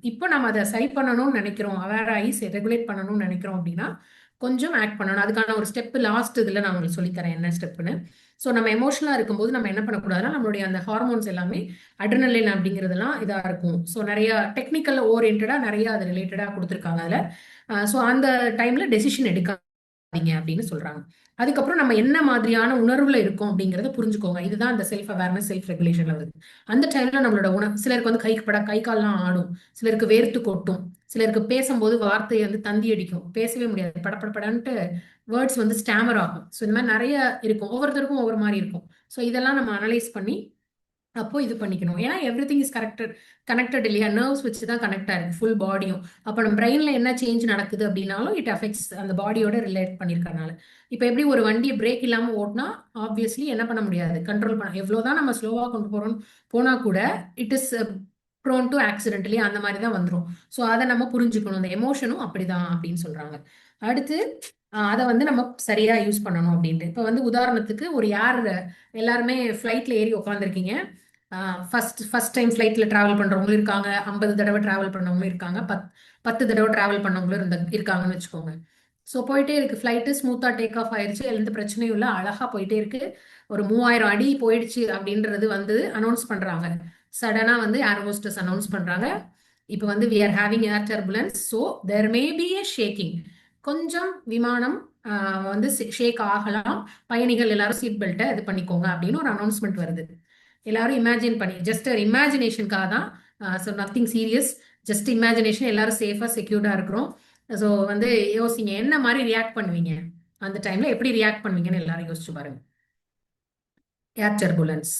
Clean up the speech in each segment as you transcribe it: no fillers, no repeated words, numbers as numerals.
இப்போ நம்ம அதை சரி பண்ணணும்னு நினைக்கிறோம், அவேர் ஆகி ரெகுலேட் பண்ணணும்னு நினைக்கிறோம் அப்படின்னா கொஞ்சம் ஆக்ட் பண்ணணும். அதுக்கான ஒரு ஸ்டெப் லாஸ்ட் இதில் நான் உங்களுக்கு சொல்லித்தரேன் என்ன ஸ்டெப்னு. ஸோ நம்ம எமோஷனலாக இருக்கும்போது நம்ம என்ன பண்ணக்கூடாதுன்னா நம்மளுடைய அந்த ஹார்மோன்ஸ் எல்லாமே அட்ரினலின் அப்படிங்கிறதெல்லாம் இதாக இருக்கும். ஸோ நிறைய டெக்னிக்கல் ஓரியன்டாக நிறைய அது ரிலேட்டடாக கொடுத்துருக்காங்க அதில். ஸோ அந்த டைமில் டெசிஷன் எடுக்காதீங்க அப்படின்னு சொல்கிறாங்க. அதுக்கப்புறம் நம்ம என்ன மாதிரியான உணர்வுல இருக்கோம் அப்படிங்கறத புரிஞ்சுக்கோங்க. இதுதான் அந்த செல்ஃப் அவேர்னஸ் செல்ஃப் ரெகுலேஷன்ல வருது. அந்த டைம்ல நம்மளோட உணர்வு சிலருக்கு வந்து கை கால்லாம் ஆடும், சிலருக்கு வேர்த்து கொட்டும், சிலருக்கு பேசும்போது வார்த்தை வந்து தந்தி அடிக்கும், பேசவே முடியாது, படபடப்படன்ட்டு வேர்ட்ஸ் வந்து ஸ்டாமர் ஆகும். ஸோ இந்த மாதிரி நிறைய இருக்கும், ஒவ்வொருத்தருக்கும் ஒவ்வொரு மாதிரி இருக்கும். ஸோ இதெல்லாம் நம்ம அனலைஸ் பண்ணி அப்போ இது பண்ணிக்கணும். ஏன்னா எவ்ரிதிங் இஸ் கனெக்டட் இல்லையா? நர்வ்ஸ் வச்சு தான் கனெக்ட் ஆயிருக்கு ஃபுல் பாடியும். அப்போ நம்ம பிரெயின்ல என்ன சேஞ்ச் நடக்குது அப்படின்னாலும் இட் அஃபெக்ட்ஸ் அந்த பாடியோட ரிலேட் பண்ணியிருக்கனால. இப்போ எப்படி ஒரு வண்டியை பிரேக் இல்லாம ஓட்டினா ஆப்வியஸ்லி என்ன பண்ண முடியாது, கண்ட்ரோல் பண்ண எவ்வளவுதான் நம்ம ஸ்லோவா கொண்டு போறோம் போனா கூட it is prone to accidentally அந்த மாதிரி தான் வந்துடும். ஸோ அதை நம்ம புரிஞ்சுக்கணும். அந்த எமோஷனும் அப்படிதான் அப்படின்னு சொல்றாங்க. அடுத்து அதை வந்து நம்ம சரியா யூஸ் பண்ணணும் அப்படின்ட்டு. இப்போ வந்து உதாரணத்துக்கு ஒரு யார் எல்லாருமே ஃப்ளைட்ல ஏறி உட்காந்துருக்கீங்க. ஃபர்ஸ்ட் டைம் ஃப்ளைட்ல டிராவல் பண்றவங்களும் இருக்காங்க, 50 தடவை டிராவல் பண்ணவங்களும் இருக்காங்க, 10 தடவை டிராவல் பண்ணவங்களும் இருக்காங்கன்னு வச்சுக்கோங்க. ஸோ போயிட்டே இருக்கு, ஃப்ளைட்டு ஸ்மூத்தா டேக் ஆஃப் ஆயிருச்சு, எந்த பிரச்சனையும் இல்லை, அழகா போயிட்டே இருக்கு. ஒரு 3000 அடி போயிடுச்சு அப்படின்றது வந்து அனௌன்ஸ் பண்றாங்க. சடனா வந்து ஏர் ஹோஸ்டஸ் அனௌன்ஸ் பண்றாங்க, இப்போ வந்து we are having air turbulence, so there may be a shaking. கொஞ்சம் விமானம் வந்து ஷேக் ஆகலாம், பயணிகள் எல்லாரும் சீட் பெல்ட்டை இது பண்ணிக்கோங்க அப்படின்னு ஒரு அனௌன்ஸ்மெண்ட் வருது. எல்லாரும் இமேஜின் பண்ணி ஜஸ்ட் ஒரு இமேஜினேஷனுக்காக தான். So nothing serious, just imagination. எல்லாரும் சேஃபா செக்யூர்டா இருக்கிறோம். ஸோ வந்து யோசிங்க என்ன மாதிரி ரியாக்ட் பண்ணுவீங்க, அந்த டைம்ல எப்படி ரியாக்ட் பண்ணுவீங்கன்னு எல்லாரும் யோசிச்சு பாருங்க. ஏர் டர்புலன்ஸ்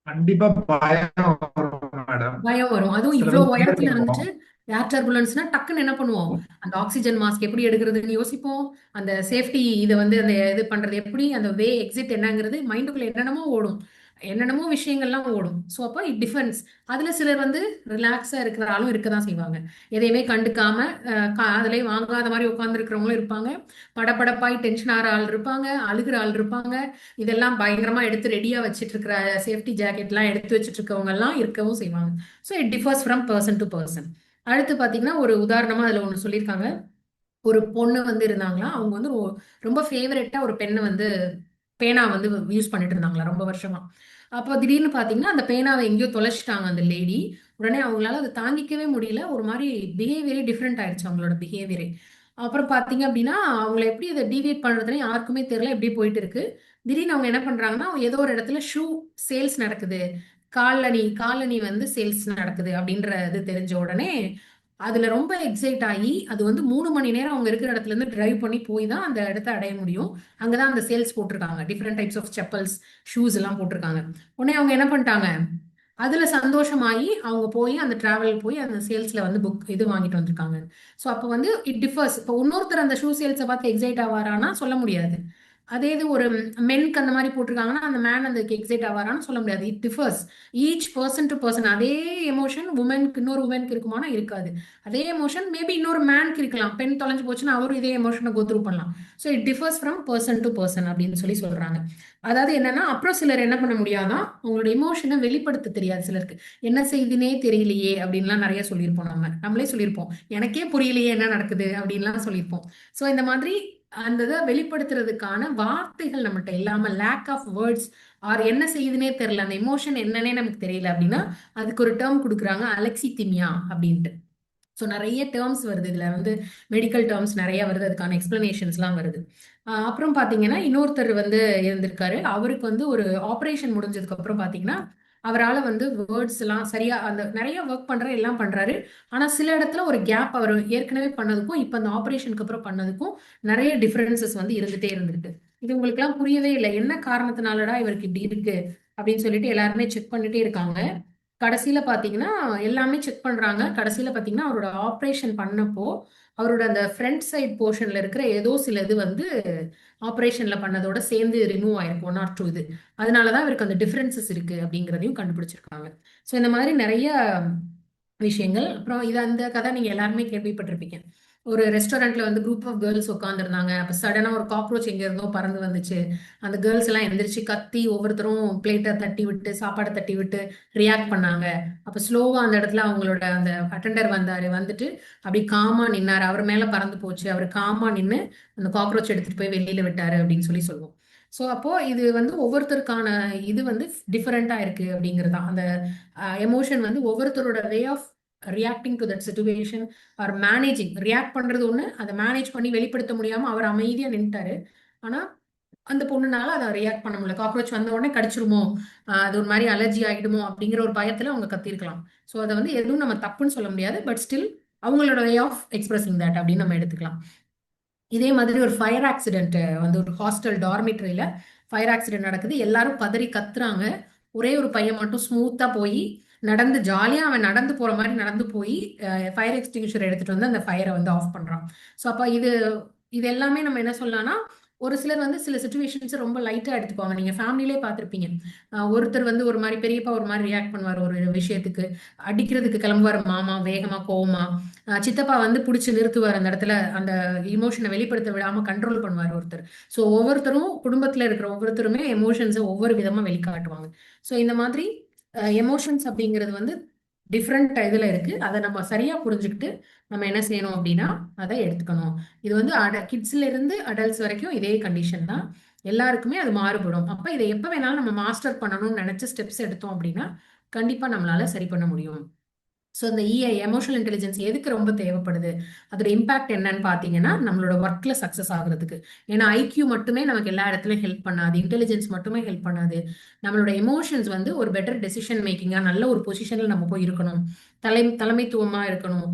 கண்டிப்பா பயம் வரும் மேடம். பயம் வரும். அதுவும் சில இவ்வளவு பேர் உயரத்துல இருக்கும். இருந்துட்டு ஏர் டர்புலன்ஸ்னா டக்குன்னு என்ன பண்ணுவோம், அந்த ஆக்சிஜன் மாஸ்க் எப்படி எடுக்கிறதுன்னு யோசிப்போம். அந்த சேஃப்டி இதை வந்து அந்த இது பண்றது எப்படி, அந்த வே எக்ஸிட் என்னங்கிறது மைண்டுக்குள்ள என்னென்னமோ ஓடும், என்னென்னமோ விஷயங்கள்லாம் ஓடும். ஸோ அப்போ இட் டிஃபரன்ஸ். அதுல சிலர் வந்து ரிலாக்ஸா இருக்கிற ஆளும் இருக்க தான் செய்வாங்க, எதையுமே கண்டுக்காம அதுலயே வாங்காத மாதிரி உட்கார்ந்து இருப்பாங்க, படபடப்பாய் டென்ஷன் ஆகிற ஆள் இருப்பாங்க, அழுகிற ஆள் இருப்பாங்க. இதெல்லாம் பயங்கரமா எடுத்து ரெடியா வச்சுட்டு இருக்கிற சேஃப்டி ஜாக்கெட்லாம் எடுத்து வச்சுட்டு இருக்கவங்க எல்லாம் இருக்கவும் செய்வாங்க. So it differs from person to person. அடுத்து பார்த்தீங்கன்னா ஒரு உதாரணமா அதில் ஒன்று சொல்லியிருக்காங்க. ஒரு பொண்ணு வந்து இருந்தாங்களா, அவங்க வந்து ரொம்ப ஃபேவரட்டா ஒரு பெண்ணை வந்து பேனா வந்து யூஸ் பண்ணிட்டு இருந்தாங்களா ரொம்ப வருஷமா. அப்போ திடீர்னு பார்த்தீங்கன்னா அந்த பேனாவை எங்கேயோ தொலைச்சிட்டாங்க அந்த லேடி. உடனே அவங்களால அதை தாங்கிக்கவே முடியல, ஒரு மாதிரி பிஹேவியரே டிஃப்ரெண்ட் ஆயிடுச்சு அவங்களோட பிஹேவியரே. அப்புறம் பார்த்தீங்க அப்படின்னா அவங்கள எப்படி அதை டிவியேட் பண்றதுன்னு யாருக்குமே தெரியல, எப்படி போயிட்டு இருக்கு. திடீர்னு அவங்க என்ன பண்றாங்கன்னா, ஏதோ ஒரு இடத்துல ஷூ சேல்ஸ் நடக்குது, காலனி வந்து சேல்ஸ் நடக்குது அப்படின்றது தெரிஞ்ச உடனே அதுல ரொம்ப எக்ஸைட் ஆகி அது வந்து 3 மணி நேரம் அவங்க இருக்கிற இடத்துல இருந்து டிரைவ் பண்ணி போய் தான் அந்த இடத்த அடைய முடியும். அங்கதான் அந்த சேல்ஸ் போட்டிருக்காங்க, different types of chappals, shoes எல்லாம் போட்டிருக்காங்க. உடனே அவங்க என்ன பண்ணிட்டாங்க, அதுல சந்தோஷமாயி அவங்க போய் அந்த டிராவல் போய் அந்த சேல்ஸ்ல வந்து புக் இது வாங்கிட்டு வந்திருக்காங்க. ஸோ அப்போ வந்து இட் டிஃபர்ஸ். இப்போ இன்னொருத்தர் அந்த ஷூ சேல்ஸை பார்த்து எக்ஸைட் ஆவாரானா சொல்ல முடியாது. அதே இது ஒரு மென்க்கு அந்த மாதிரி போட்டிருக்காங்கன்னா அந்த மேன் அந்த எக்ஸைட் ஆவாரான்னு சொல்ல முடியாது. It differs each person to person. அதே எமோஷன் உமனுக்கு இன்னொரு உமனுக்கு இருக்குமானா இருக்காது. அதே எமோஷன் மேபி இன்னொரு மேனுக்கு இருக்கலாம், பெண் தொலைஞ்சு போச்சுன்னா அவரும் இதே எமோஷனை கோத்ரூ பண்ணலாம். So it differs from person to person அப்படின்னு சொல்றாங்க. அதாவது என்னன்னா அப்புறம் சிலர் என்ன பண்ண முடியாதான், அவங்களோட எமோஷனை வெளிப்படுத்த தெரியாது சிலருக்கு. என்ன செய்தினே தெரியலையே அப்படின்லாம் நிறைய சொல்லியிருப்போம், நம்மளே சொல்லியிருப்போம், எனக்கே புரியலையே என்ன நடக்குது அப்படின்லாம் சொல்லியிருப்போம். ஸோ இந்த மாதிரி அந்த இதை வெளிப்படுத்துறதுக்கான வார்த்தைகள் நம்மகிட்ட இல்லாம லேக் ஆஃப் வேர்ட்ஸ் ஆர் என்ன செய்யுதுன்னே தெரியல, அந்த எமோஷன் என்னன்னே நமக்கு தெரியல அப்படின்னா அதுக்கு ஒரு டேர்ம் கொடுக்குறாங்க, அலெக்சிதிமியா அப்படின்ட்டு. ஸோ நிறைய டேர்ம்ஸ் வருது இதுல வந்து, மெடிக்கல் டேர்ம்ஸ் நிறைய வருது, அதுக்கான எக்ஸ்பிளனேஷன்ஸ்லாம் வருது. அப்புறம் பாத்தீங்கன்னா இன்னொருத்தர் வந்து இருந்திருக்காரு, அவருக்கு வந்து ஒரு ஆப்ரேஷன் முடிஞ்சதுக்கு அப்புறம் பாத்தீங்கன்னா அவரால் வந்து வேர்ட்ஸ் எல்லாம் சரியா, அந்த நிறைய ஒர்க் பண்ற எல்லாம் பண்றாரு. ஆனா சில இடத்துல ஒரு கேப், அவர் ஏற்கனவே பண்ணதுக்கும் இப்ப அந்த ஆப்ரேஷனுக்கு அப்புறம் பண்ணதுக்கும் நிறைய டிஃபரன்சஸ் வந்து இருந்துட்டே இருந்துட்டு. இது உங்களுக்கு எல்லாம் புரியவே இல்லை, என்ன காரணத்தினாலடா இவருக்கு இப்படி இருக்கு அப்படின்னு சொல்லிட்டு எல்லாருமே செக் பண்ணிட்டே இருக்காங்க. கடைசியில பாத்தீங்கன்னா எல்லாமே செக் பண்றாங்க. கடைசியில பாத்தீங்கன்னா அவரோட ஆப்ரேஷன் பண்ணப்போ அவரோட அந்த ஃப்ரண்ட் சைட் போர்ஷன்ல இருக்கிற ஏதோ சில இது வந்து ஆப்ரேஷன்ல பண்ணதோட சேர்ந்து ரிமூவ் ஆயிருக்கும், 1 or 2 இது. அதனாலதான் இவருக்கு அந்த டிஃபரன்சஸ் இருக்கு அப்படிங்கிறதையும் கண்டுபிடிச்சிருக்காங்க. ஸோ இந்த மாதிரி நிறைய விஷயங்கள். அப்புறம் இது அந்த கதை நீங்க எல்லாருமே கேள்விப்பட்டிருப்பீங்க. ஒரு ரெஸ்டாரண்ட்ல வந்து குரூப் ஆஃப் கேர்ள்ஸ் உட்காந்துருந்தாங்க. அப்ப சடனா ஒரு காக்ரோச் எங்க இருந்தோ பறந்து வந்துச்சு. அந்த கேர்ள்ஸ் எல்லாம் எந்திரிச்சு கத்தி ஒவ்வொருத்தரும் பிளேட்டை தட்டி விட்டு சாப்பாடை தட்டி விட்டு ரியாக்ட் பண்ணாங்க. அப்ப ஸ்லோவா அந்த இடத்துல அவங்களோட அந்த அட்டெண்டர் வந்தாரு. வந்துட்டு அப்படி காமா நின்னாரு. அவர் மேல பறந்து போச்சு. அவர் காமா நின்னு அந்த காக்ரோச் எடுத்துட்டு போய் வெளியில விட்டாரு அப்படின்னு சொல்லி சொல்லுவோம். ஸோ அப்போ இது வந்து ஒவ்வொருத்தருக்கான இது வந்து டிஃபரெண்டா இருக்கு அப்படிங்கிறது தான். அந்த எமோஷன் வந்து ஒவ்வொருத்தரோட way of reacting to that situation or managing. React பண்றது ஒண்ணு, அதை மேனேஜ் பண்ணி வெளிப்படுத்த முடியாம அவர் அமைதியா நின்ட்டாரு. ஆனா அந்த பொண்ணுனால அதை ரியாக்ட் பண்ண முடியல. காக்ரோச் வந்த உடனே கடிச்சிருமோ, அது ஒரு மாதிரி அலர்ஜி ஆகிடுமோ அப்படிங்கிற ஒரு பயத்துல அவங்க கத்திருக்கலாம். ஸோ அதை வந்து எதுவும் நம்ம தப்புன்னு சொல்ல முடியாது. பட் ஸ்டில் அவங்களோட வே ஆஃப் எக்ஸ்பிரஸிங் தட் அப்படின்னு நம்ம எடுத்துக்கலாம். இதே மாதிரி ஒரு ஃபயர் ஆக்சிடென்ட் வந்து ஒரு ஹாஸ்டல் டார்மிட்டரியில ஃபயர் ஆக்சிடென்ட் நடக்குது. எல்லாரும் பதறி கத்துறாங்க. ஒரே ஒரு பையன் மட்டும் ஸ்மூத்தா போய் நடந்து ஜாலியா அவன் நடந்து போற மாதிரி நடந்து போய் ஃபயர் எக்ஸ்டிங்யூஷர் எடுத்துட்டு வந்து அந்த ஃபயரை வந்து ஆஃப் பண்றான். ஸோ அப்ப இது இது எல்லாமே நம்ம என்ன சொல்லலாம்னா, ஒரு சிலர் வந்து சில சுச்சுவேஷன்ஸ் ரொம்ப லைட்டா எடுத்துக்குவாங்க. நீங்க ஃபேமிலிலே பார்த்திருப்பீங்க. ஒருத்தர் வந்து ஒரு மாதிரி பெரியப்பா ஒரு மாதிரி ரியாக்ட் பண்ணுவார் ஒரு விஷயத்துக்கு. அடிக்கிறதுக்கு கிளம்புவார் மாமா வேகமா கோவமா. சித்தப்பா வந்து பிடிச்சி நிறுத்துவார் அந்த இடத்துல. அந்த இமோஷனை வெளிப்படுத்த விடாம கண்ட்ரோல் பண்ணுவார் ஒருத்தர். ஸோ ஒவ்வொருத்தரும் குடும்பத்துல இருக்கிற ஒவ்வொருத்தருமே எமோஷன்ஸை ஒவ்வொரு விதமா வெளிக்காட்டுவாங்க. ஸோ இந்த மாதிரி எமோஷன்ஸ் அப்படிங்கிறது வந்து டிஃப்ரெண்ட் இதுல இருக்கு. அதை நம்ம சரியா புரிஞ்சுக்கிட்டு நம்ம என்ன செய்யணும் அப்படின்னா அதை எடுத்துக்கணும். இது வந்து கிட்ஸ்ல இருந்து அடல்ட்ஸ் வரைக்கும் இதே கண்டிஷன் தான். எல்லாருக்குமே அது மாறுபடும். அப்ப இதை எப்ப வேணாலும் நம்ம மாஸ்டர் பண்ணணும்னு நினைச்ச ஸ்டெப்ஸ் எடுத்தோம் அப்படின்னா கண்டிப்பா நம்மளால சரி பண்ண முடியும். ஸோ இந்த இஐ எமோஷனல் இன்டெலிஜென்ஸ் எதுக்கு ரொம்ப தேவைப்படுது, அதோட இம்பாக்ட் என்னன்னு பார்த்தீங்கன்னா நம்மளோட ஒர்க்ல சக்ஸஸ் ஆகுறதுக்கு. ஏன்னா ஐக்யூ மட்டுமே நமக்கு எல்லா இடத்துலையும் ஹெல்ப் பண்ணாது, இன்டெலிஜென்ஸ் மட்டுமே ஹெல்ப் பண்ணாது. நம்மளோட எமோஷன்ஸ் வந்து ஒரு பெட்டர் டெசிஷன் மேக்கிங்கா நல்ல ஒரு பொசிஷன்ல நம்ம போய் இருக்கணும், தலைமைத்துவமா இருக்கணும்,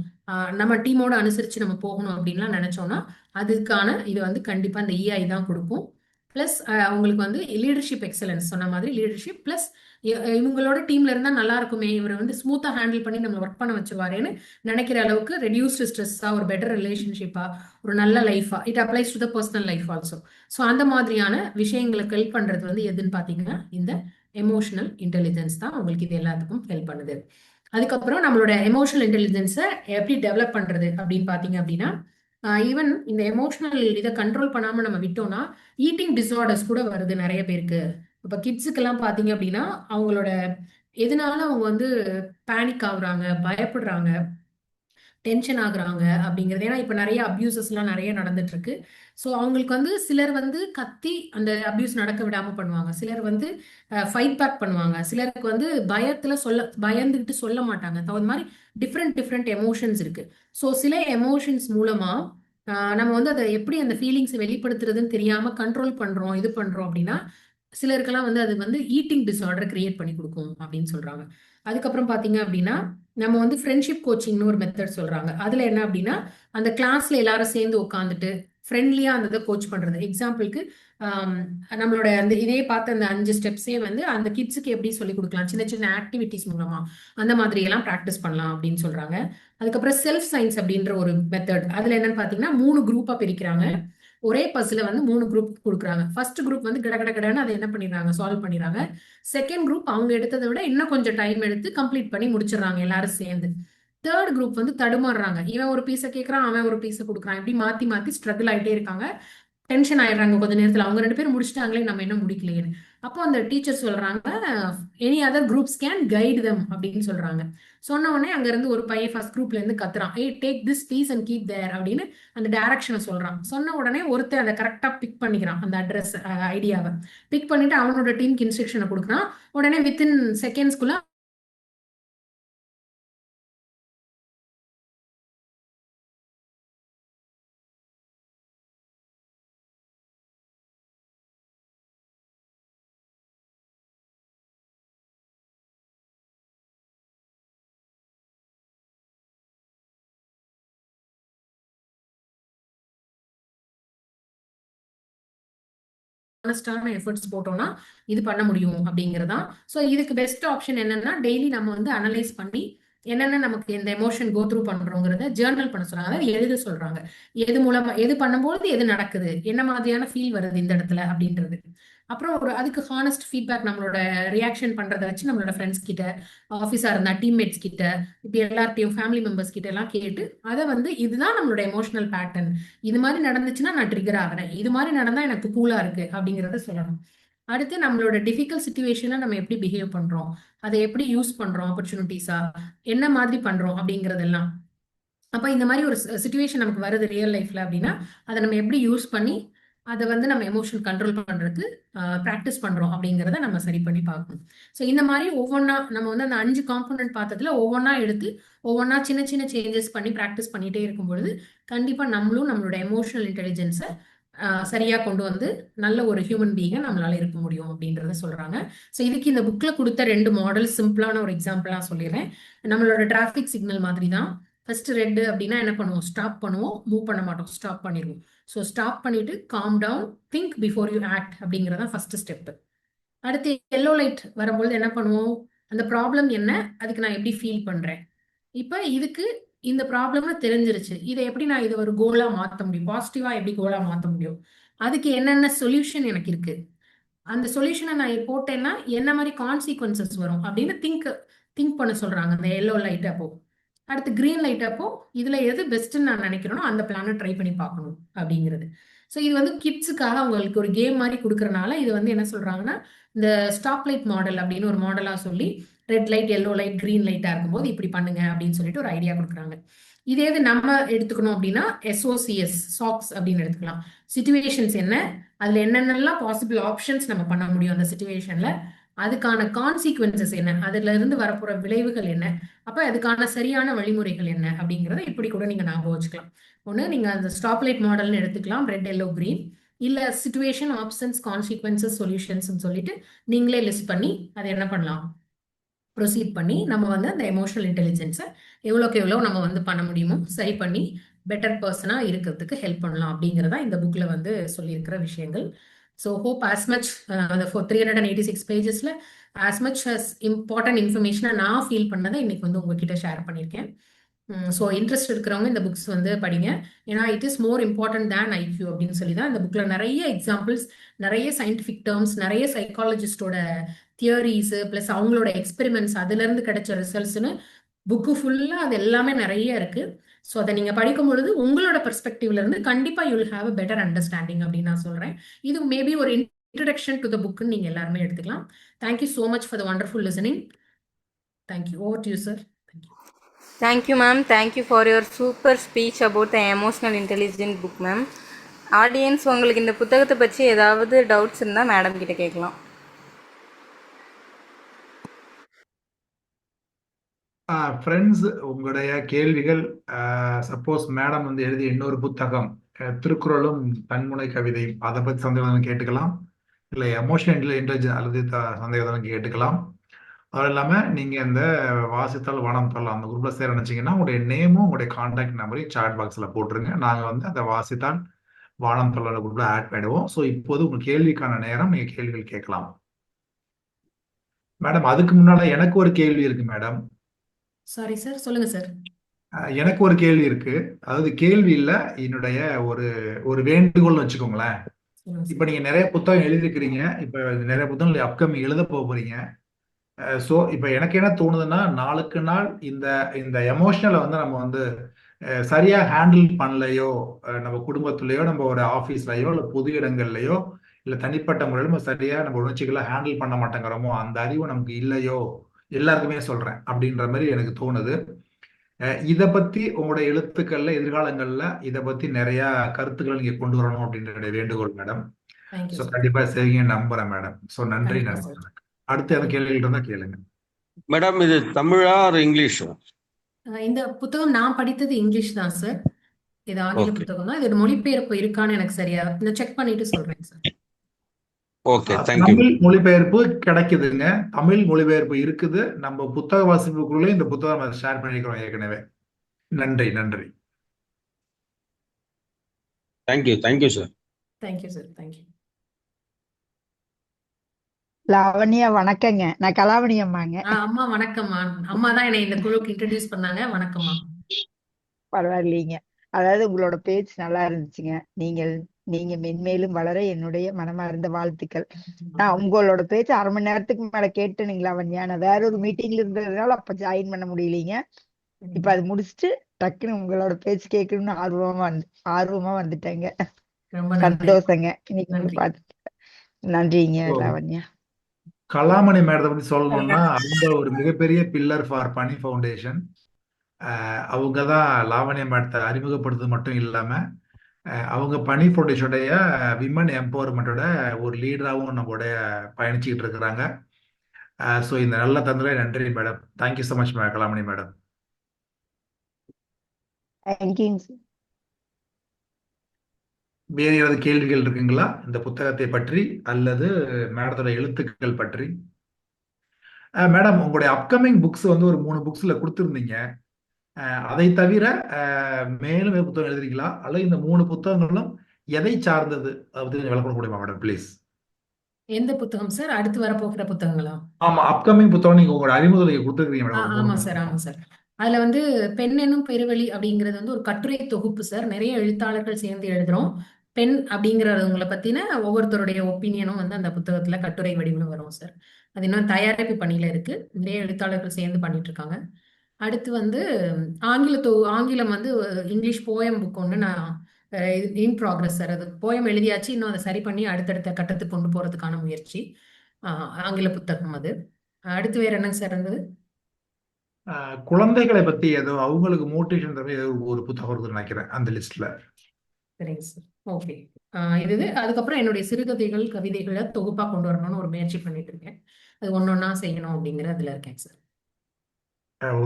நம்ம டீமோட அனுசரிச்சு நம்ம போகணும் அப்படின்லாம் நினைச்சோம்னா அதுக்கான இது வந்து கண்டிப்பா இந்த இஐ தான் கொடுக்கும். பிளஸ் அவங்களுக்கு வந்து லீடர்ஷிப் எக்ஸலன்ஸ் சொன்ன மாதிரி லீடர்ஷிப் பிளஸ் இவங்களோட டீம்ல இருந்தா நல்லா இருக்குமே, இவர் வந்து ஸ்மூத்தா ஹேண்டில் பண்ணி நம்ம ஒர்க் பண்ண வச்சிருவாருன்னு நினைக்கிற அளவுக்கு ரெடியூஸ்டு ஸ்ட்ரெஸ்ஸா ஒரு பெட்டர் ரிலேஷன்ஷிப்பா ஒரு நல்ல லைஃபா it applies to the personal life also. So அந்த மாதிரியான விஷயங்களுக்கு ஹெல்ப் பண்றது வந்து எதுன்னு பாத்தீங்கன்னா இந்த எமோஷனல் இன்டெலிஜென்ஸ் தான் உங்களுக்கு இது எல்லாத்துக்கும் ஹெல்ப் பண்ணுது. அதுக்கப்புறம் நம்மளோட எமோஷனல் இன்டெலிஜென்ஸை எப்படி டெவலப் பண்றது அப்படின்னு பாத்தீங்க அப்படின்னா, ஈவன் இந்த எமோஷனல் இதை கண்ட்ரோல் பண்ணாம நம்ம விட்டோம்னா ஈட்டிங் டிஸார்டர்ஸ் கூட வருது நிறைய பேருக்கு. இப்ப கிட்ஸுக்கெல்லாம் பாத்தீங்க அப்படின்னா அவங்களோட எதனால அவங்க வந்து பேனிக் ஆகுறாங்க, பயப்படுறாங்க, டென்ஷன் ஆகுறாங்க அப்படிங்கிறது. ஏன்னா இப்ப நிறைய அபியூசஸ் எல்லாம் நிறைய நடந்துட்டு இருக்கு. ஸோ அவங்களுக்கு வந்து சிலர் வந்து கத்தி அந்த அபியூஸ் நடக்க விடாம பண்ணுவாங்க, சிலர் வந்து ஃபைட் பேக் பண்ணுவாங்க, சிலருக்கு வந்து பயத்துல பயந்துகிட்டு சொல்ல மாட்டாங்க. அது மாதிரி டிஃப்ரெண்ட் டிஃப்ரெண்ட் எமோஷன்ஸ் இருக்கு. ஸோ சில எமோஷன்ஸ் மூலமா நம்ம வந்து அதை எப்படி அந்த ஃபீலிங்ஸ் வெளிப்படுத்துறதுன்னு தெரியாம கண்ட்ரோல் பண்றோம் இது பண்றோம் அப்படின்னா சிலருக்கெல்லாம் வந்து அது வந்து ஈட்டிங் டிஸார்டர் கிரியேட் பண்ணி கொடுக்கும் அப்படின்னு சொல்றாங்க. அதுக்கப்புறம் பாத்தீங்க அப்படின்னா நம்ம வந்து ஃப்ரெண்ட்ஷிப் கோச்சிங்னு ஒரு மெத்தட் சொல்றாங்க. அதுல என்ன அப்படின்னா அந்த கிளாஸ்ல எல்லாரும் சேர்ந்து உட்காந்துட்டு ஃப்ரெண்ட்லியா அந்த இதை கோச் பண்றது. எக்ஸாம்பிளுக்கு நம்மளோட அந்த இதே பார்த்த அந்த 5 ஸ்டெப்ஸே வந்து அந்த கிட்ஸுக்கு எப்படி சொல்லி கொடுக்கலாம், சின்ன சின்ன ஆக்டிவிட்டிஸ் மூலமா அந்த மாதிரி எல்லாம் ப்ராக்டிஸ் பண்ணலாம் அப்படின்னு சொல்றாங்க. அதுக்கப்புறம் செல்ஃப் சயின்ஸ் அப்படின்ற ஒரு மெத்தட். அதுல என்னன்னு பாத்தீங்கன்னா 3 குரூப்பா பிரிக்கிறாங்க. ஒரே பஸ்ல வந்து 3 குரூப் கொடுக்குறாங்க. ஃபர்ஸ்ட் குரூப் வந்து கட கட கடன்னு அதை என்ன பண்ணிடுறாங்க, சால்வ் பண்ணிடுறாங்க. செகண்ட் குரூப் அவங்க எடுத்ததை விட இன்னும் கொஞ்சம் டைம் எடுத்து கம்ப்ளீட் பண்ணி முடிச்சிடறாங்க எல்லாரும் சேர்ந்து. தேர்ட் குரூப் வந்து தடுமாறுறாங்க. இவன் ஒரு பீஸை கேட்கறான், அவன் ஒரு பீஸை கொடுக்குறான். இப்படி மாத்தி மாத்தி ஸ்ட்ரகிள் ஆயிட்டே இருக்காங்க. டென்ஷன் ஆயிடுறாங்க கொஞ்ச நேரத்துல, அவங்க 2 பேரும் முடிச்சிட்டாங்களே நம்ம என்ன முடிக்கலையேன்னு. அப்போ அந்த டீச்சர் சொல்றாங்க any other groups can guide them அப்படின்னு சொல்றாங்க. சொன்ன உடனே அங்க இருந்து ஒரு பையன் ஃபர்ஸ்ட் குரூப்ல இருந்து கத்துறான், ஏய் take this piece and keep there அப்படின்னு அந்த டைரக்ஷனை சொல்றான். சொன்ன உடனே ஒருத்தர் அதை கரெக்டா பிக் பண்ணிக்கிறான், அந்த அட்ரஸ் ஐடியாவை பிக் பண்ணிட்டு அவனோட டீமுக்கு இன்ஸ்ட்ரக்ஷனை கொடுக்குறான். உடனே வித்தின் செகண்ட்ஸ்குள்ள ஹானஸ்டான எஃபர்ட்ஸ் போட்டோம்னா இது பண்ண முடியும் அப்படிங்கிறதா. ஸோ இதுக்கு பெஸ்ட் ஆப்ஷன் என்னன்னா டெய்லி நம்ம வந்து அனலைஸ் பண்ணி என்னென்ன நமக்கு இந்த எமோஷன் கோ த்ரூ பண்றோங்கிறத ஜேர்னல் பண்ண சொல்றாங்க, அதாவது எழுத சொல்றாங்க. எது மூலமா எது பண்ணும்போது எது நடக்குது, என்ன மாதிரியான ஃபீல் வருது இந்த இடத்துல அப்படின்றது. அப்புறம் அதுக்கு ஹானஸ்ட் ஃபீட்பேக் நம்மளோட ரியாக்ஷன் பண்றதை வச்சு நம்மளோட ஃப்ரெண்ட்ஸ் கிட்ட, ஆஃபீஸா இருந்தா டீம்மேட்ஸ் கிட்ட, இப்படி எல்லார்ட்டையும் ஃபேமிலி மெம்பர்ஸ் கிட்ட எல்லாம் கேட்டு அதை வந்து இதுதான் நம்மளோட எமோஷனல் பேட்டர்ன், இது மாதிரி நடந்துச்சுன்னா நான் ட்ரிகர் ஆகிறேன், இது மாதிரி நடந்தா எனக்கு கூலா இருக்கு அப்படிங்கறத சொல்லணும். அடுத்து நம்மளோட டிஃபிகல்ட் சுச்சுவேஷன்ல நம்ம எப்படி பிஹேவ் பண்றோம், அதை எப்படி யூஸ் பண்றோம் ஆப்பர்ச்சுனிட்டிஸா, என்ன மாதிரி பண்றோம் அப்படிங்கறதெல்லாம். அப்ப இந்த மாதிரி ஒரு சுச்சுவேஷன் நமக்கு வருது ரியல் லைஃப்ல அப்படின்னா அதை நம்ம எப்படி யூஸ் பண்ணி அதை வந்து நம்ம எமோஷன் கண்ட்ரோல் பண்றதுக்கு ப்ராக்டிஸ் பண்றோம் அப்படிங்கிறத நம்ம சரி பண்ணி பார்க்கணும். ஸோ இந்த மாதிரி ஒவ்வொன்றா நம்ம வந்து அந்த 5 காம்பனன்ட் பார்த்ததுல ஒவ்வொன்றா எடுத்து ஒவ்வொன்றா சின்ன சின்ன சேஞ்சஸ் பண்ணி ப்ராக்டிஸ் பண்ணிட்டே இருக்கும் பொழுது கண்டிப்பா நம்மளும் நம்மளோட எமோஷனல் இன்டெலிஜென்ஸை சரியா கொண்டு வந்து நல்ல ஒரு ஹியூமன் பீயிங்கை நம்மளால இருக்க முடியும் அப்படின்றத சொல்றாங்க. ஸோ இதுக்கு இந்த புக்ல கொடுத்த 2 மாடல் சிம்பிளான ஒரு எக்ஸாம்பிளா சொல்லிடுறேன். நம்மளோட டிராஃபிக் சிக்னல் மாதிரி தான். ஃபர்ஸ்ட் ரெட் அப்படின்னா என்ன பண்ணுவோம், ஸ்டாப் பண்ணுவோம், மூவ் பண்ண மாட்டோம், ஸ்டாப் பண்ணிடுவோம். ஸோ ஸ்டாப் பண்ணிட்டு calm down, think before you act அப்படிங்கிறதான் ஃபர்ஸ்ட் ஸ்டெப். அடுத்து எல்லோ லைட் வரும்பொழுது என்ன பண்ணுவோம், அந்த ப்ராப்ளம் என்ன, அதுக்கு நான் எப்படி ஃபீல் பண்றேன், இப்ப இதுக்கு இந்த ப்ராப்ளம்னு தெரிஞ்சிருச்சு, இதை எப்படி நான் இதை ஒரு கோலா மாத்த முடியும், பாசிட்டிவா எப்படி கோலா மாத்த முடியும், அதுக்கு என்னென்ன சொல்யூஷன் எனக்கு இருக்கு, அந்த சொல்யூஷனை நான் போட்டேன்னா என்ன மாதிரி கான்சிக்வன்சஸ் வரும் அப்படின்னு திங்க் பண்ண சொல்றாங்க அந்த எல்லோ லைட் அப்போ. அடுத்து கிரீன் லைட் அப்போ இதுல எது பெஸ்ட்னு நான் நினைக்கிறேனோ அந்த பிளானை ட்ரை பண்ணி பார்க்கணும் அப்படிங்கிறது. ஸோ இது வந்து கிட்ஸுக்காக அவங்களுக்கு ஒரு கேம் மாதிரி கொடுக்கறனால இது வந்து என்ன சொல்றாங்கன்னா இந்த ஸ்டாப் லைட் மாடல் அப்படின்னு ஒரு மாடலா சொல்லி red light, yellow light, green லைட்டா இருக்கும்போது இப்படி பண்ணுங்க அப்படின்னு சொல்லிட்டு ஒரு ஐடியா கொடுக்குறாங்க. இதே இது நம்ம எடுத்துக்கணும் அப்படின்னா SOCS சாக்ஸ் அப்படின்னு எடுத்துக்கலாம். சிச்சுவேஷன்ஸ் என்ன, அதுல என்னென்னலாம் பாசிபிள் ஆப்ஷன்ஸ் நம்ம பண்ண முடியும் அந்த சுச்சுவேஷன்ல, அதுக்கான கான்சிக்வன்சஸ் என்ன, அதுல இருந்து வரப்போற விளைவுகள் என்ன, அப்ப அதுக்கான சரியான வழிமுறைகள் என்ன அப்படிங்கறத இப்படி கூட நீங்க ஞாபகம் வச்சுக்கலாம். ஒண்ணு நீங்க அந்த ஸ்டாப் லைட் மாடல்னு எடுத்துக்கலாம், ரெட், எல்லோ, கிரீன். இல்ல சிச்சுவேஷன், ஆப்ஷன்ஸ், கான்சிக்வன்சஸ், சொல்யூஷன்ஸ் சொல்லிட்டு நீங்களே லிஸ்ட் பண்ணி அதை என்ன பண்ணலாம், ப்ரொசீட் பண்ணி நம்ம வந்து அந்த எமோஷனல் இன்டெலிஜென்ஸை எவ்வளோக்கு எவ்வளோ நம்ம வந்து பண்ண முடியுமோ சரி பண்ணி பெட்டர் பர்சனா இருக்கிறதுக்கு ஹெல்ப் பண்ணலாம் அப்படிங்கிறதா இந்த புக்ல வந்து சொல்லியிருக்கிற விஷயங்கள். ஸோ ஹோப் ஆஸ் மச் அந்த 386 பேஜஸ்ல ஆஸ் மச் அஸ் இம்பார்ட்டன்ட் இன்ஃபர்மேஷனை நான் ஃபீல் பண்ணதை இன்னைக்கு வந்து உங்ககிட்ட ஷேர் பண்ணியிருக்கேன். ஸோ இன்ட்ரெஸ்ட் இருக்கிறவங்க இந்த புக்ஸ் வந்து படிங்க. ஏன்னா it is more important than IQ அப்படின்னு சொல்லி தான் இந்த புக்ல நிறைய எக்ஸாம்பிள்ஸ், நிறைய சயின்டிஃபிக் டேர்ம்ஸ், நிறைய சைக்காலஜிஸ்டோட தியரிஸ் பிளஸ் அவங்களோட எக்ஸ்பெரிமெண்ட்ஸ், அதுல இருந்து கிடைச்ச ரிசல்ட்ஸ்னு புக்கு ஃபுல்லா அது எல்லாமே நிறைய இருக்கு. ஸோ அதை நீங்க படிக்கும் பொழுது உங்களோட பெர்ஸ்பெக்டிவ்ல இருந்து கண்டிப்பா you will have a better understanding அப்படின்னு நான் சொல்றேன். இது மேபி ஒரு இன்ட்ரடக்ஷன் டு த புக்குன்னு நீங்க எல்லாருமே எடுத்துக்கலாம். Thank you so much for the wonderful listening. Thank you. Over to you sir. Thank you. Thank you, ma'am. Thank you for your super speech about the emotional intelligence book, ma'am. Audience உங்களுக்கு இந்த புத்தகத்தை பற்றி ஏதாவது doubts இருந்தால் madam கிட்ட கேட்கலாம். Friends, உங்களுடைய கேள்விகள், சப்போஸ் மேடம் வந்து எழுதிய இன்னொரு புத்தகம் திருக்குறளும் தன்முனை கவிதையும், அதை பற்றி சந்தேகம் கேட்டுக்கலாம். இல்லை எமோஷனல் இன்டெலிஜென்ஸ் அல்லது சந்தேகம் கேட்டுக்கலாம். அது இல்லாமல் நீங்கள் இந்த வாசித்தால் வானம் தரலாம் அந்த குரூப்பில் சேர நினச்சிங்கன்னா உங்களுடைய நேமும் உங்களுடைய கான்டாக்ட் நம்பரையும் சாட் பாக்ஸில் போட்டுருங்க. நாங்கள் வந்து அந்த வாசித்தால் வானம் தரலாம் குரூப்பில் ஆட் பண்ணிடுவோம். ஸோ இப்போது உங்கள் கேள்விக்கான நேரம், நீங்கள் கேள்விகள் கேட்கலாம். மேடம், அதுக்கு முன்னால எனக்கு ஒரு கேள்வி இருக்கு மேடம். சாரி சார், சொல்லுங்க சார். எனக்கு ஒரு கேள்வி இருக்கு. அதாவது கேள்வி இல்ல, என்னுடைய ஒரு ஒரு வேண்டுகோள்னு வச்சுக்கோங்களேன். இப்ப நீங்க நிறைய புத்தகம் எழுதிருக்கிறீங்க, இப்ப நிறைய புத்தகங்கள் அப்கமிங் எழுத போறீங்க. ஸோ இப்ப எனக்கு என்ன தோணுதுன்னா, நாளுக்கு நாள் இந்த இந்த எமோஷனலை வந்து நம்ம வந்து சரியா ஹேண்டில் பண்ணலையோ, நம்ம குடும்பத்திலயோ, நம்ம ஒரு ஆஃபீஸ்லயோ, இல்லை பொது இடங்கள்லயோ, இல்லை தனிப்பட்ட முறையில் நம்ம சரியா நம்ம உணர்ச்சிகளை ஹேண்டில் பண்ண மாட்டேங்கிறோமோ, அந்த அறிவு நமக்கு இல்லையோ, எல்லாருக்குமே சொல்றேன் அப்படின்ற மாதிரி எனக்கு தோணுது. இதை பத்தி உங்களுடைய எழுத்துக்கள்ல எதிர்காலங்கள்ல இதை பத்தி நிறைய கருத்துக்களை நீங்க கொண்டு வரணும் அப்படின்ற வேண்டுகோள் மேடம். ஸோ கண்டிப்பா செய்வீங்க நம்புறேன் மேடம். ஸோ நன்றி. அடுத்து எந்த கேள்விகள் இருந்தா கேளுங்க மேடம். இது தமிழா இங்கிலீஷா? இந்த புத்தகம் நான் படித்தது இங்கிலீஷ் தான் சார். இது ஆங்கில புத்தகம் தான். இதோட மொழிபெயர்ப்பு இருக்கான்னு எனக்கு சரியா நான் செக் பண்ணிட்டு சொல்றேன் சார். Okay, thank you. தமிழ் மொழிபெயர்ப்பு கிடைக்குதுங்க. தமிழ் மொழிபெயர்ப்பு இருக்குது. நம்ம புத்தக வாசிப்புக்குள்ளே இந்த புத்தகம் ஷேர் பண்ணிக்கிறோம் ஏற்கனவே. நன்றி நன்றி. Thank you. Thank you sir. Thank you sir. Thank you. Lavanya வணக்கங்க. நான் கலாவணி அம்மாங்க. அம்மா வணக்கம்மா. அம்மா தான் என்னை இந்த குழுக்கு இன்ட்ரடியூஸ் பண்ணாங்க. வணக்கம்மா. பரவாயில்லைங்க. அதாவது உங்களோட பேச்சு நல்லா இருந்துச்சுங்க. நீங்கள் நீங்க மென்மேலும் வளர என்னுடைய மனமார்ந்த வாழ்த்துக்கள். நான் உங்களோட பேச்சு 1/2 மணி நேரத்துக்கு மேல கேட்டுனுங்களா லாவண்யா. நான் வேற ஒரு மீட்டிங்ல இருந்ததுனால அப்ப ஜாயின் பண்ண முடியலைங்க. இப்ப அது முடிச்சுட்டு டக்குன்னு உங்களோட பேச்சு கேட்கணும்னு ஆர்வமா வந்துட்டேங்க. ரொம்ப நன்றி. சந்தோஷங்க இன்னைக்கு உங்களை நன்றி. பார்த்து. நன்றிங்க ஓ, லாவண்யா. கலாமணி மேடத்தை பத்தி சொல்லணும்னா அவங்க ஒரு மிகப்பெரிய பில்லர் ஃபார் பனி ஃபவுண்டேஷன். அவங்க தான் லாவண்யா மேடத்தை அறிமுகப்படுத்துறது மட்டும் இல்லாம அவங்க பனி ஃபவுண்டேஷனுடைய விமன் எம்பவர்மெண்டோட ஒரு லீடராகவும் நம்மளுடைய பயணிச்சுக்கிட்டு இருக்கிறாங்க. ஸோ இந்த நல்ல தந்திர நன்றி madam. Thank you so much Kalamani madam. தேங்க்யூங்க. வேறு ஏதாவது கேள்விகள் இருக்குங்களா இந்த புத்தகத்தை பற்றி அல்லது மேடத்தோட எழுத்துக்கள் பற்றி? மேடம், உங்களுடைய அப்கமிங் புக்ஸ் வந்து ஒரு 3 புக்ஸ்ல கொடுத்துருந்தீங்க. அதை தவிர மேலும் ஏதாவது புத்தகம் எழுதுறீங்களா அல்லது இந்த 3 புத்தகங்களும் எதை சார்ந்தது அப்படி விளக்க முடியுமா மேடம் ப்ளீஸ்? எந்த புத்தகம் சார்? அடுத்து வரப்போகிற புத்தகங்களா? ஆமா, அப்கமிங் புத்தகம் நீங்க உங்களோட அறிமுகத்தை நீங்க கொடுத்துருக்கீங்க மேடம் ஒரு 3 ஆமா சார், ஆமா சார். அதுல வந்து பெண் எனும் பெருவழி அப்படிங்கிறது வந்து ஒரு கட்டுரை தொகுப்பு சார். நிறைய எழுத்தாளர்கள் சேர்ந்து எழுதுறோம். பெண் அப்படிங்கிறவங்களை பத்தின ஒவ்வொருத்தருடைய ஒப்பீனியனும் வந்து அந்த புத்தகத்துல கட்டுரை வடிவில் வரும் சார். அது இன்னும் தயாரிப்பு பணியில இருக்கு. நிறைய எழுத்தாளர்கள் சேர்ந்து பண்ணிட்டு இருக்காங்க. அடுத்து வந்து ஆங்கிலம் வந்து இங்கிலீஷ் போயம் புக் ஒன்று நான் இன் ப்ராக்ரஸ் சார். அது போயம் எழுதியாச்சு, இன்னும் அதை சரி பண்ணி அடுத்தடுத்த கட்டத்துக்கு கொண்டு போறதுக்கான முயற்சி. ஆங்கில புத்தகம் அது. அடுத்து வேற என்னங்க சார் இருந்தது? குழந்தைகளை பத்தி ஏதோ அவங்களுக்கு மோட்டிவேஷன் தர ஏதோ ஒரு புத்தகம் இருக்குன்னு நினைக்கிறேன் அந்த லிஸ்ட்ல. சரிங்க சார். ஓகே. இது அதுக்கப்புறம் என்னுடைய சிறுகதைகள் கவிதைகளை தொகுப்பா கொண்டு வரணும்னு ஒரு முயற்சி பண்ணிட்டு இருக்கேன். அது ஒன்னொன்னா செய்யணும் அப்படிங்கிற அதுல இருக்கேன் sir.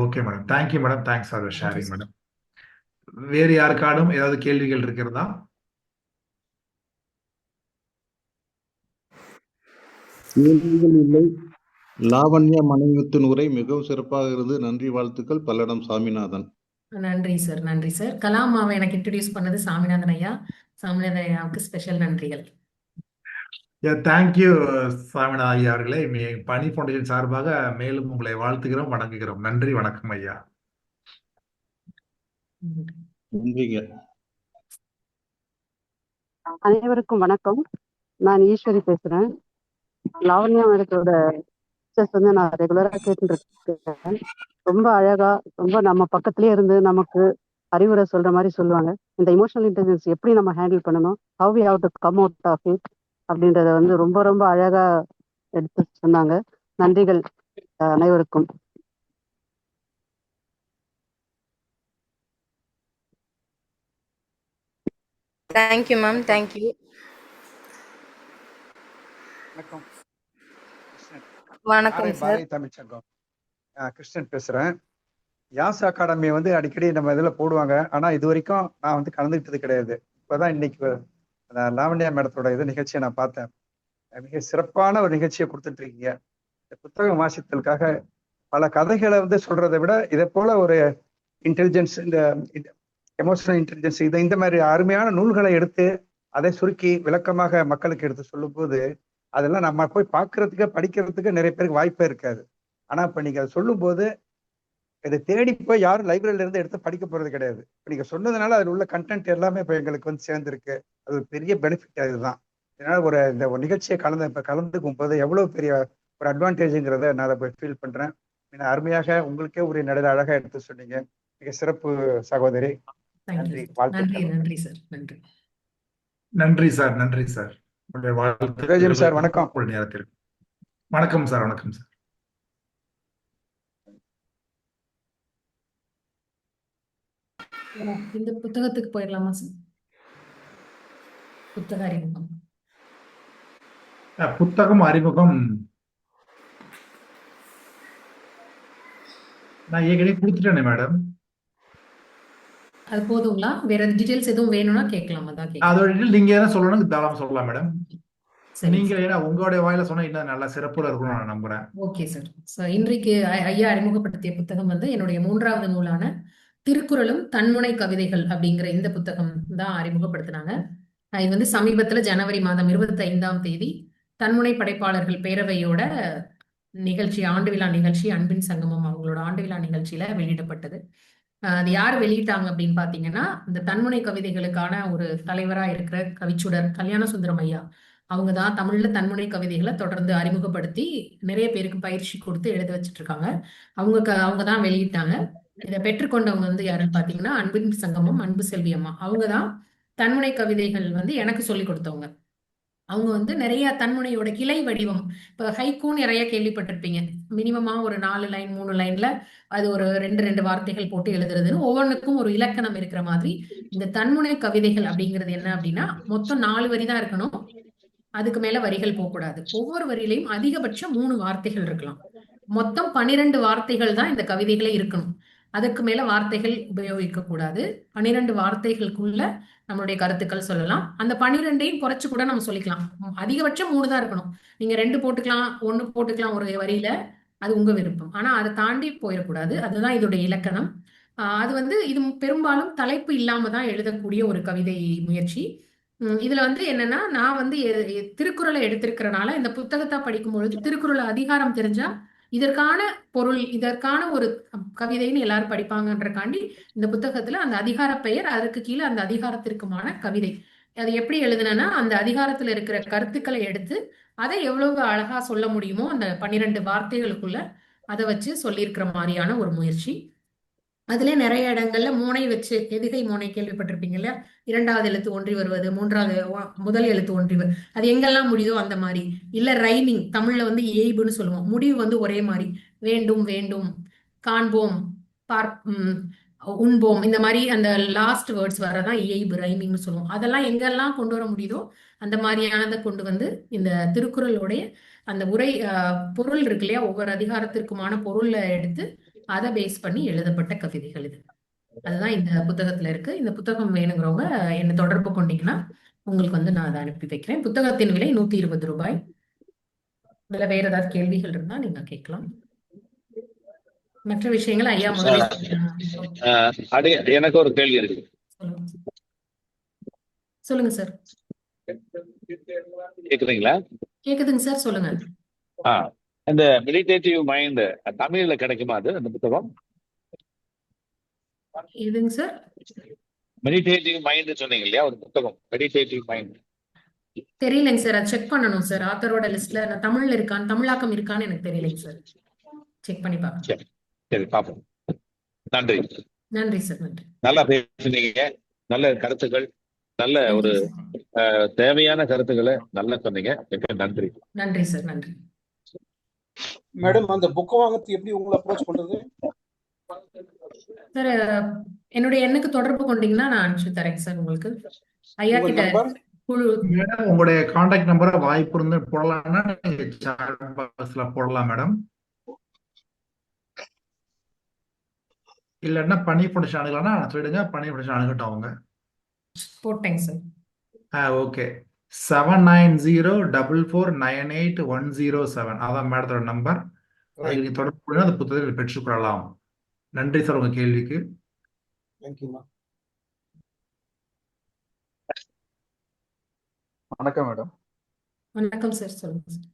Okay madam, thank you madam, thanks for Thank you, sharing sir. Madam. வேறு யாருக்காடும் ஏதாவது கேள்விகள் இருக்கிறதா? கேள்விகள் இல்லை. லாவண்யா மணிமுத்தின் உரை மிகவும் சிறப்பாக இருந்து நன்றி வாழ்த்துக்கள். பல்லடம் சாமிநாதன். நன்றி சார், நன்றி சார். கலாமாவை எனக்கு இன்ட்ரடியூஸ் பண்ணது சாமிநாதன் ஐயா. சாமிநாதன் ஐயாவுக்கு ஸ்பெஷல் நன்றிகள். தேங்க்யூ சாமிநாதன் ஐயா அவர்களே. பனி ஃபவுண்டேஷன் சார்பாக மேலும் உங்களை வாழ்த்துகிறோம், வணங்குகிறோம். நன்றி, வணக்கம் ஐயா. நன்றிங்க. அனைவருக்கும் வணக்கம். நான் ஈஸ்வரி பேசுறேன். லாவண்யா மேடத்தோட பிக்சர்ஸ் வந்து நான் ரெகுலரா கேட்டுட்டு இருக்கேன். ரொம்ப அழகா, ரொம்ப நம்ம பக்கத்திலே இருந்து நமக்கு அறிவுரை சொல்ற மாதிரி சொல்லுவாங்க. இந்த இமோஷனல் இன்டெலிஜென்ஸ் எப்படி நம்ம ஹேண்டில் பண்ணணும், how we how to come out of it அப்படின்றத வந்து ரொம்ப ரொம்ப அழகா எடுத்து சொன்னாங்க. நன்றிகள் அனைவருக்கும். Thank you ma'am, thank you. வணக்கம். கிருஷ்ணன். வணக்கம் சார். பாரதி தமிழ் சங்கம். கிருஷ்ணன் பேசுறேன். யாஸ் அகாடமி வந்து அடிக்கடி நம்ம இதுல போடுவாங்க. ஆனா இது வரைக்கும் நான் வந்து கலந்துக்கிட்டது கிடையாது. இப்பதான் இன்னைக்கு லாவண்யா மேடத்தோட இது நிகழ்ச்சியை நான் பார்த்தேன். மிக சிறப்பான ஒரு நிகழ்ச்சியை கொடுத்துட்டு இருக்கீங்க. இந்த புத்தகம் வாசித்தலுக்காக பல கதைகளை வந்து சொல்றதை விட இதை போல ஒரு இன்டெலிஜென்ஸ், இந்த எமோஷனல் இன்டெலிஜென்ஸ், இந்த மாதிரி அருமையான நூல்களை எடுத்து அதை சுருக்கி விளக்கமாக மக்களுக்கு எடுத்து சொல்லும் போது அதெல்லாம் நம்ம போய் பார்க்கறதுக்கு படிக்கிறதுக்கு நிறைய பேருக்கு வாய்ப்பே இருக்காது. ஆனா இப்ப நீங்க அதை சொல்லும் போது இதை தேடி போய் யாரும் லைப்ரரியில இருந்து எடுத்து படிக்க போறது கிடையாது. இப்ப நீங்க சொன்னதுனால அதில் உள்ள கண்டென்ட் எல்லாமே இப்ப எங்களுக்கு வந்து சேர்ந்துருக்கு. அது ஒரு பெரிய பெனிஃபிட். அதுதான் இதனால இந்த ஒரு நிகழ்ச்சியை கலந்துக்கும் போது எவ்வளவு பெரிய ஒரு அட்வான்டேஜுங்கிறத நான் அதை ஃபீல் பண்றேன். அருமையாக உங்களுக்கே ஒரு நிறைய அழகா எடுத்து சொன்னீங்க. மிக சிறப்பு சகோதரி. நன்றி, வாழ்த்துக்கள். நன்றி சார், நன்றி. நன்றி சார், நன்றி சார். சார் வணக்கம். நேரத்திற்கு வணக்கம் சார். வணக்கம் சார். இந்த புத்தகத்துக்கு போயிடலாமா சார்? புத்தக அறிமுகம். புத்தகம் அறிமுகம் நான் ஏற்கனவே கொடுத்துட்டேனே மேடம். அது போதுங்களா? வேற டீடைல்ஸ் எதுவும் வேணும்னா கேட்கலாம். அதான் கேட்கலாம். அதோட டீடைல் நீங்க என்ன சொல்லணும் தாராளமா சொல்லலாம் மேடம். சரி நீங்க சார். ஏன்னா உங்களுடைய வாயில சொன்னா இன்னும் நல்லா சிறப்புல இருக்கும்னு நான் நம்புறேன். Okay sir. இன்றைக்கு ஐயா அறிமுகப்படுத்திய புத்தகம் வந்து என்னுடைய 3வது நூலான திருக்குறளும் தன்முனை கவிதைகள் அப்படிங்கிற இந்த புத்தகம் தான் அறிமுகப்படுத்தினாங்க. இது வந்து சமீபத்துல ஜனவரி மாதம் 25ஆம் தேதி தன்முனை படைப்பாளர்கள் பேரவையோட நிகழ்ச்சி, ஆண்டு விழா நிகழ்ச்சி, அன்பின் சங்கமம் அவங்களோட ஆண்டு விழா நிகழ்ச்சியில வெளியிடப்பட்டது. அது யார் வெளியிட்டாங்க அப்படின்னு பாத்தீங்கன்னா, இந்த தன்முனை கவிதைகளுக்கான ஒரு தலைவரா இருக்கிற கவிச்சுடர் கல்யாண சுந்தரம் ஐயா. அவங்க தான் தமிழ்ல தன்முனை கவிதைகளை தொடர்ந்து அறிமுகப்படுத்தி நிறைய பேருக்கு பயிற்சி கொடுத்து எழுத வச்சுட்டு இருக்காங்க. அவங்க தான் வெளியிட்டாங்க. இதை பெற்றுக்கொண்டவங்க வந்து யாருன்னு பாத்தீங்கன்னா, அன்பின் சங்கமம் அன்பு செல்வி அம்மா. அவங்க தான் தன்முனை கவிதைகள் வந்து எனக்கு சொல்லி கொடுத்தவங்க. அவங்க வந்து நிறைய தன்முனையோட கிளை வடிவம், இப்ப ஹைக்கூன்னு நிறைய கேள்விப்பட்டிருப்பீங்க. மினிமமா ஒரு 4 லைன் 3 லைன்ல அது ஒரு 2 வார்த்தைகள் போட்டு எழுதுறதுன்னு ஒவ்வொன்றுக்கும் ஒரு இலக்கணம் இருக்கிற மாதிரி இந்த தன்முனை கவிதைகள் அப்படிங்கிறது என்ன அப்படின்னா, மொத்தம் 4 வரி தான் இருக்கணும். அதுக்கு மேல வரிகள் போகக்கூடாது. ஒவ்வொரு வரியிலையும் அதிகபட்சம் 3 வார்த்தைகள் இருக்கலாம். மொத்தம் 12 வார்த்தைகள் தான் இந்த கவிதைகளே இருக்கணும். அதுக்கு மேல வார்த்தைகள் உபயோகிக்க கூடாது. 12 வார்த்தைகளுக்குள்ள நம்மளுடைய கருத்துக்கள் சொல்லலாம். அந்த 12ஐயும் குறைச்சு கூட நம்ம சொல்லிக்கலாம். அதிகபட்சம் 3 தான் இருக்கணும். நீங்க 2 போட்டுக்கலாம், 1 போட்டுக்கலாம் ஒரு வரியில. அது உங்க விருப்பம். ஆனா அதை தாண்டி போயிடக்கூடாது. அதுதான் இதோடைய இலக்கணம். அது வந்து இது பெரும்பாலும் தலைப்பு இல்லாம தான் எழுதக்கூடிய ஒரு கவிதை முயற்சி. இதுல வந்து என்னன்னா, நான் வந்து திருக்குறளை எடுத்திருக்கிறனால இந்த புத்தகத்தை படிக்கும் பொழுது திருக்குறள் அதிகாரம் தெரிஞ்சா இதற்கான பொருள், இதற்கான ஒரு கவிதைன்னு எல்லாரும் படிப்பாங்கன்றக்காண்டி இந்த புத்தகத்துல அந்த அதிகார பெயர், அதற்கு கீழே அந்த அதிகாரத்திற்குமான கவிதை. அது எப்படி எழுதுனா, அந்த அதிகாரத்துல இருக்கிற கருத்துக்களை எடுத்து அதை எவ்வளவு அழகா சொல்ல முடியுமோ அந்த 12 வார்த்தைகளுக்குள்ள அதை வச்சு சொல்லியிருக்கிற மாதிரியான ஒரு முயற்சி. அதுல நிறைய இடங்கள்ல மோனை வச்சு, எதுகை மோனை கேள்விப்பட்டிருப்பீங்க இல்லையா? 2வது எழுத்து ஒன்றி வருவது, 3வது முதல் எழுத்து ஒன்றி அது எங்கெல்லாம் முடியுதோ அந்த மாதிரி. இல்ல ரைமிங், தமிழ்ல வந்து ஏய்புன்னு சொல்லுவோம். முடிவு வந்து ஒரே மாதிரி, வேண்டும் வேண்டும், காண்போம், உண்போம், இந்த மாதிரி அந்த லாஸ்ட் வேர்ட்ஸ் வரதான் ஏய்பு, ரைமிங்னு சொல்லுவோம். அதெல்லாம் எங்கெல்லாம் கொண்டு வர முடியுதோ அந்த மாதிரியானதை கொண்டு வந்து இந்த திருக்குறளுடைய அந்த உரை பொருள் இருக்கு இல்லையா, ஒவ்வொரு அதிகாரத்திற்குமான பொருளை எடுத்து அதை பேஸ் பண்ணி எழுதப்பட்ட கவிதைகள் இது. அதுதான் இந்த புத்தகத்துல இருக்கு. இந்த புத்தகம் வேணுங்கிறவங்க என்ன தொடர்பு கொண்டீங்கன்னா உங்களுக்கு வந்து நான் அதை அனுப்பி வைக்கிறேன். புத்தகத்தின் விலை 120 ரூபாய். இதுல வேற ஏதாவது கேள்விகள் இருந்தா நீங்க கேட்கலாம். மற்ற விஷயங்கள் ஐயா முதல்ல எனக்கு ஒரு கேள்வி இருக்கு. சொல்லுங்க சார். கேக்குதுங்களா? கேக்குதுங்க சார், சொல்லுங்க. இந்த மெடிடேட்டிவ் மைண்ட் தமிழ்ல கிடைக்குமா அது, அந்த புத்தகம்? எதுங்க சார்? மெடிடேட்டிவ் மைண்ட் சொன்னீங்க இல்லையா, ஒரு புத்தகம் மெடிடேட்டிவ் மைண்ட். தெரியலைங்க சார், அதை செக் பண்ணணும் சார். ஆத்தரோட லிஸ்ட்ல நான் தமிழ்ல இருக்கான்னு, தமிழாக்கம் இருக்கான்னு எனக்கு தெரியலைங்க சார். செக் பண்ணி பார்க்கணும். சரி பாப்போம். நன்றி. நன்றி சார், நன்றி. நல்லா பேசுனீங்க, நல்ல கருத்துக்கள், நல்ல ஒரு தேவையான கருத்துக்களை நல்லா சொன்னீங்க. நன்றி. நன்றி சார், நன்றி. மேடம், அந்த புக் வாங்குறதுக்கு எப்படி உங்களை அப்ரோச் பண்றது? சார், என்னுடைய எண்ணுக்கு தொடர்பு கொண்டீங்கன்னா நான் அனுப்பிச்சு தரேன் சார் உங்களுக்கு. ஐயா கிட்ட குழு. மேடம், உங்களுடைய கான்டாக்ட் நம்பரை வாய்ப்பு இருந்து போடலாம்னா நீங்க சாட் பாக்ஸ்ல போடலாம் மேடம். இல்லன்னா பனி ஃபவுண்டேஷன் அணுகலாம்னா சொல்லிடுங்க, பனி ஃபவுண்டேஷன் அணுகட்டும் அவங்க. போட்டேங்க சார். ஓகே. 7904498107 அதான் மேடத்தோட நம்பர். அதுக்கு நீங்க தொடர்பு கொண்டு அந்த புத்தகத்தை பெற்றுக்கொள்ளலாம். நன்றி சார் உங்க கேள்விக்கு. வணக்கம் மேடம். வணக்கம் சார், சொல்லுங்க சார்.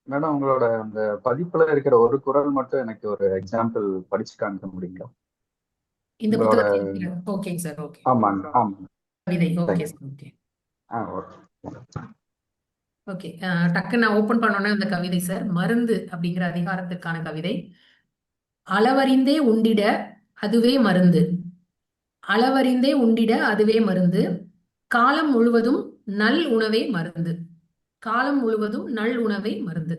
மேடம், உங்களோட அந்த பதிப்புல இருக்கிற ஒரு குறள் மட்டும் எனக்கு ஒரு எக்ஸாம்பிள் படிச்சு காமிக்க முடியுங்களா? இந்த புத்தகத்துல ஓகேங்க சார். ஓகே. ஆமாங்க, ஆமாங்க. கவிதை. Okay sir, okay. Okay. Okay. டக்கு நான் ஓபன் பண்ணோன்னே அந்த கவிதை சார், மருந்து அப்படிங்கிற அதிகாரத்திற்கான கவிதை. அளவறிந்தே உண்டிட அதுவே மருந்து, அளவறிந்தே உண்டிட அதுவே மருந்து, காலம் முழுவதும் நல் உணவே மருந்து, காலம் முழுவதும் நல் உணவே மருந்து.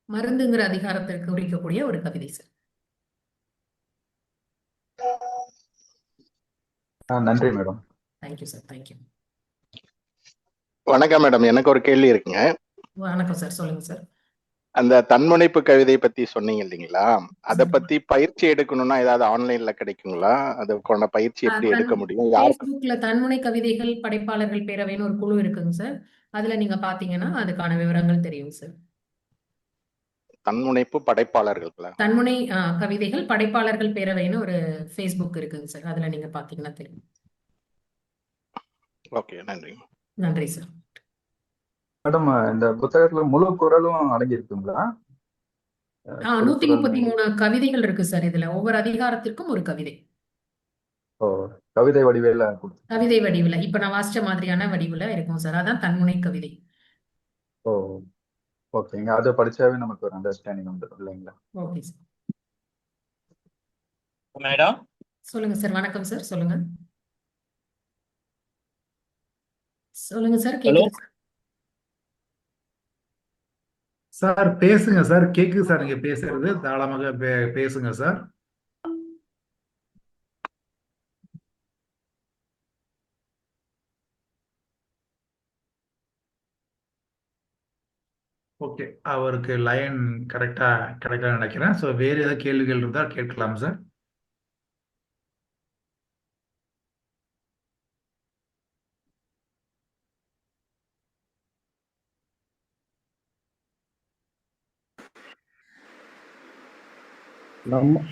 மருந்துங்கிற அதிகாரத்திற்கு குறிக்கக்கூடிய ஒரு கவிதை சார். நன்றி மேடம். Thank you sir, thank you. வணக்கம் மேடம், எனக்கு ஒரு கேள்வி இருக்குங்க. வணக்கம் சார், சொல்லுங்க சார். அந்த தன்முனைப்பு கவிதை பத்தி சொன்னீங்க இல்லைங்களா, அதை பத்தி பயிற்சி எடுக்கணும்னா ஏதாவது ஆன்லைன்ல கிடைக்குங்களா? அதுக்கான பயிற்சி எப்படி எடுக்க முடியும்? ஃபேஸ்புக்ல தன்முனை கவிதைகள் படைப்பாளர்கள் பேரவைன்னு ஒரு குழு இருக்குங்க சார். அதுல நீங்க பாத்தீங்கன்னா அதுக்கான விவரங்கள் தெரியும் சார். தன்முனைப்பு படைப்பாளர்களா? தன்முனை கவிதைகள் படைப்பாளர்கள் பேரவைன்னு ஒரு ஃபேஸ்புக் இருக்குங்க சார். அதுல நீங்க பாத்தீங்கன்னா தெரியும். ஓகே, நன்றி. நன்றி சார். மேடம், இந்த புத்தகத்துல முழு குறளும் அடங்கி இருக்குங்களா? 133 திருக்குறள் கவிதைகள் இருக்கு சார் இதுல. ஒவ்வொரு அதிகாரத்திற்கும் ஒரு கவிதை. ஓ கவிதை வடிவேல கவிதை வடிவுல. இப்ப நான் வாசிச்ச மாதிரியான வடிவுல இருக்கும் சார். அதான் தன்முனை கவிதை. ஓ ஓகேங்க. அதை படிச்சாவே நமக்கு ஒரு அண்டர்ஸ்டாண்டிங் வந்துடும் இல்லைங்களா? Okay sir. மேடம் சொல்லுங்க சார். வணக்கம் சார். சொல்லுங்க. சொல்லுங்க சார். ஹலோ கேக்குது சார். சார் பேசுங்க சார். கேக்குது சார். நீங்க பேசுறது தாராளமாக பேசுங்க சார். ஓகே, அவருக்கு லைன் கரெக்டா கிடைக்கல நினைக்கிறேன். ஸோ வேற ஏதாவது கேள்விகள் இருந்தால் கேட்கலாம் சார்.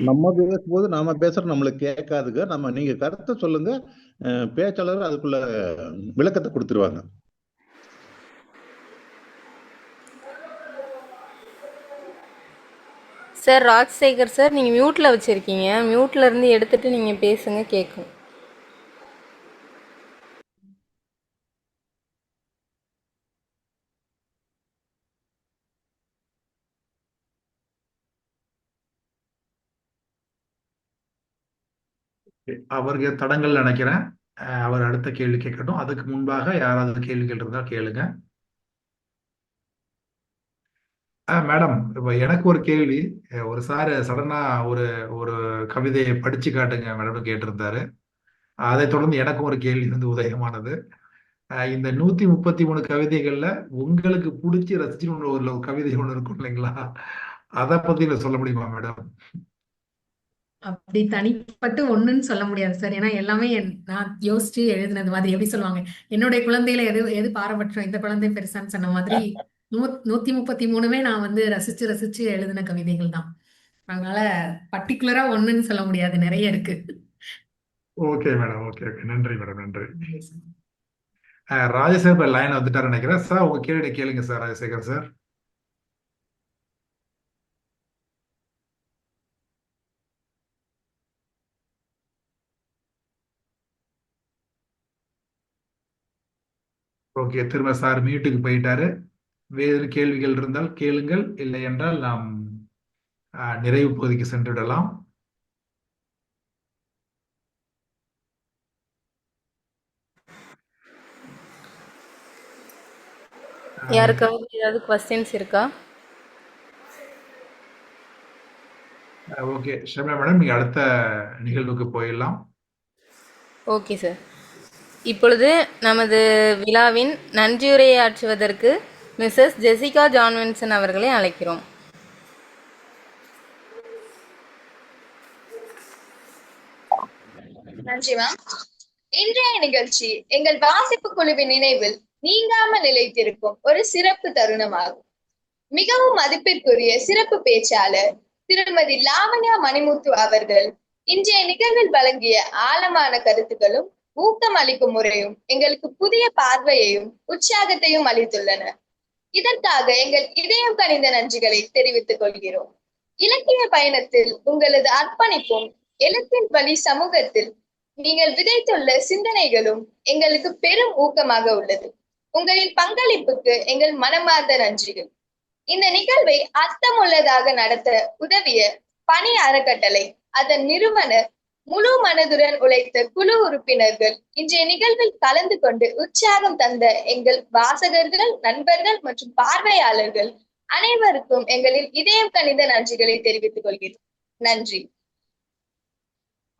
நம்ம பேசும்போது நாம பேசுற நம்மளுக்கு கேட்காதுங்க. நீங்க கருத்தை சொல்லுங்க, பேச்சாளர் அதுக்குள்ள விளக்கத்தை கொடுத்துருவாங்க. சார் ராஜசேகர் சார், நீங்கள் மியூட்டில் வச்சுருக்கீங்க. மியூட்டில் இருந்து எடுத்துட்டு நீங்கள் பேசுங்க, கேட்கும். அவருக்கு தடங்கள் நினைக்கிறேன். அவர் அடுத்த கேள்வி கேட்கட்டும். அதுக்கு முன்பாக யாராவது கேள்விகள் இருந்தால் கேளுங்க. மேடம், இப்போ எனக்கு ஒரு கேள்வி. ஒரு சார் சடனா ஒரு ஒரு கவிதையை படிச்சு காட்டுங்க மேடம் கேட்டிருந்தாரு. அதை தொடர்ந்து எனக்கும் ஒரு கேள்வி வந்து உதயமானது. இந்த 133 கவிதைகள்ல உங்களுக்கு பிடிச்சி ரசிச்சு ஒரு கவிதை ஒண்ணு இருக்கும் இல்லைங்களா? அதை பத்தி சொல்ல முடியுமா மேடம்? அப்படி தனிப்பட்டு ஒண்ணுன்னு சொல்ல முடியாது சார். ஏன்னா எல்லாமே நான் யோசிச்சு எழுதினது மாதிரி. எப்படி சொல்லுவாங்க, என்னுடைய குழந்தையில எது எது பாரபட்சம், இந்த குழந்தை பெருசான்னு சொன்ன மாதிரி 133மே நான் வந்து ரசிச்சு ரசிச்சு எழுதின கவிதைகள் தான். அதனால பர்டிகுலரா ஒண்ணுன்னு சொல்ல முடியாது, நிறைய இருக்கு. Okay madam. ஓகே ஓகே, நன்றி மேடம். நன்றி. ராஜசேகர் லைன் வந்துட்டாரு நினைக்கிறேன். சார் உங்க கேள்வி கேளுங்க சார். ராஜசேகர் சார். ஓகே, திரும்ப சார் மியூட்டுக்கு போயிட்டாரு. வேறு கேள்விகள் இருந்தால் கேளுங்கள், இல்லை என்றால் நாம் நிறைவு பகுதிக்கு சென்று விடலாம். யாருக்காவது ஏதாவது கொஸ்டின்ஸ் இருக்கா? ஓகே ஷர்மிளா மேடம், நீங்க அடுத்த நிகழ்வுக்கு போயிடலாம். Okay sir. இப்பொழுது நமது விழாவின் நன்றியுரையாற்றுவதற்கு மிஸ்ஸஸ் ஜெசிகா ஜான்வின்சன் அவர்களை அழைக்கிறோம். நன்றி மேம். இன்றைய நிகழ்ச்சி எங்கள் வாசிப்பு குழுவின் நினைவில் நீங்காமல் நிலைத்திருக்கும் ஒரு சிறப்பு தருணமாகும். மிகவும் மதிப்பிற்குரிய சிறப்பு பேச்சாளர் திருமதி லாவண்யா மணிமுத்து அவர்கள் இன்றைய நிகழ்வில் வழங்கிய ஆழமான கருத்துக்களும் ஊக்கம் அளிக்கும் முறையும் எங்களுக்கு புதிய பார்வையையும் உற்சாகத்தையும் அளித்துள்ளன. இதற்காக எங்கள் இதயம் கனிந்த நன்றிகளை தெரிவித்துக் கொள்கிறோம். இலக்கிய பயணத்தில் உங்களது அர்ப்பணிப்பும் எழுத்தின் வழி சமூகத்தில் நீங்கள் விதைத்துள்ள சிந்தனைகளும் எங்களுக்கு பெரும் ஊக்கமாக உள்ளது. உங்களின் பங்களிப்புக்கு எங்கள் மனமார்ந்த நன்றிகள். இந்த நிகழ்வை அர்த்தமுள்ளதாக நடத்த உதவிய பணி அறக்கட்டளை, அதன் நிறுவனர், முழு மனதுடன் உழைத்த குழு உறுப்பினர்கள், இன்றைய நிகழ்வில் கலந்து கொண்டு உற்சாகம் தந்த எங்கள் வாசகர்கள், நண்பர்கள் மற்றும் பார்வையாளர்கள் அனைவருக்கும் எங்களின் இதயம் கனிந்த நன்றிகளை தெரிவித்துக் கொள்கிறோம். நன்றி.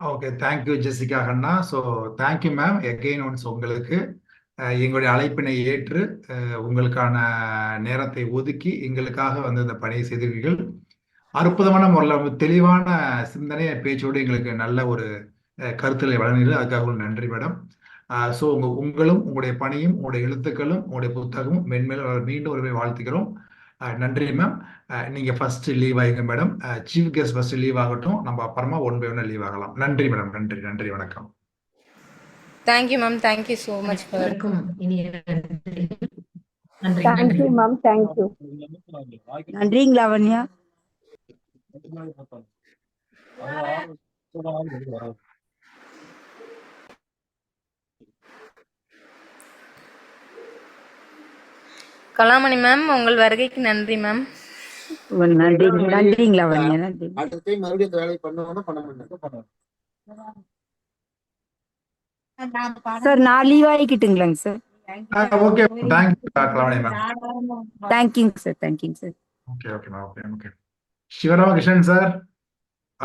ஓகே, தேங்க்யூ ஜெசிகா அண்ணா. So thank you ma'am again once. உங்களுக்கு எங்களுடைய அழைப்பினை ஏற்று உங்களுக்கான நேரத்தை ஒதுக்கி எங்களுக்காக வந்து இந்த பணியை செய்தீர்கள். அற்புதமான முறையில் தெளிவான சிந்தனை பேச்சோடு எங்களுக்கு நல்ல ஒரு கருத்துக்களை வழங்கினீர்கள். அதுக்காக ஒரு நன்றி மேடம். ஸோ உங்களும் உங்களுடைய பணியும் உங்களுடைய எழுத்துக்களும் உங்களுடைய புத்தகமும் மென்மேலும் மீண்டும் ஒரு வாழ்த்துக்கிறோம். நன்றி மேம். நீங்க ஃபர்ஸ்ட் லீவ் ஆகுங்க madam. Chief guest first leave ஆகட்டும், நம்ம அப்புறமா 1 by 1 லீவ் ஆகலாம். நன்றி மேடம். நன்றி நன்றி, வணக்கம். Thank you ma'am. Thank you so much for. Thank you ma'am. Thank you. நன்றிங்க லாவண்யா. கலாமணி மேம், உங்கள் வருகைக்கு நன்றி மேம். நன்றி நன்றிங்களா வன்யா, நன்றி. அடுத்த டைம் மறுபடியும் இந்த வேலையை பண்ணுவோம்னா பண்ண மாட்டேன். சார் நான் லீவ் ஆகிக்கிட்டுங்களாங்க sir? Okay, thank you Kalamani ma'am. தேங்க்யூங்க சார், தேங்க்யூங்க sir. Okay okay ma'am, okay okay. Sivaramakrishnan sir,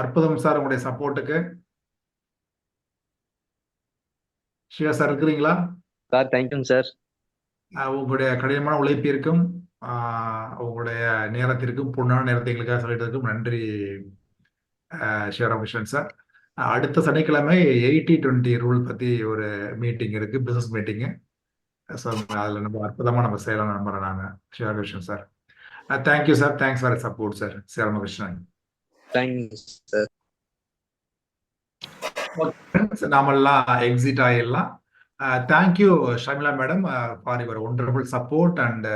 அற்புதம் சார், உங்களுடைய சப்போர்ட்டுக்கு. சிவா சார் இருக்கிறீங்களா? சார் தேங்க்யூங்க சார். உங்களுடைய கடினமான உழைப்பிற்கும் உங்களுடைய நேரத்திற்கும் பொண்ணான நேரத்தை எங்களுக்காக சொல்லிட்டதுக்கும் நன்றி சிவராமகிருஷ்ணன் சார். அடுத்த சனிக்கிழமை 80-20 ரூல் பத்தி ஒரு மீட்டிங் இருக்கு, பிசினஸ் மீட்டிங்கு. ஸோ அதில் நம்ம அற்புதமாக நம்ம செய்யலாம் நம்புறேன் நாங்கள். Sivaramakrishnan sir, thank you sir, thanks for support sir. Sivaramakrishnan, thank you sir. நாமெல்லாம் எக்ஸிட் ஆகிடலாம். Thank you Sharmila madam for your wonderful support and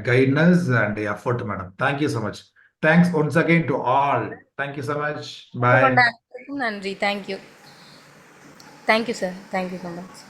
kindness and effort madam. Thank you so much. Thanks once again to all. Thank you so much. Bye. நன்றி. Thank you. Thank you sir. Thank you so much.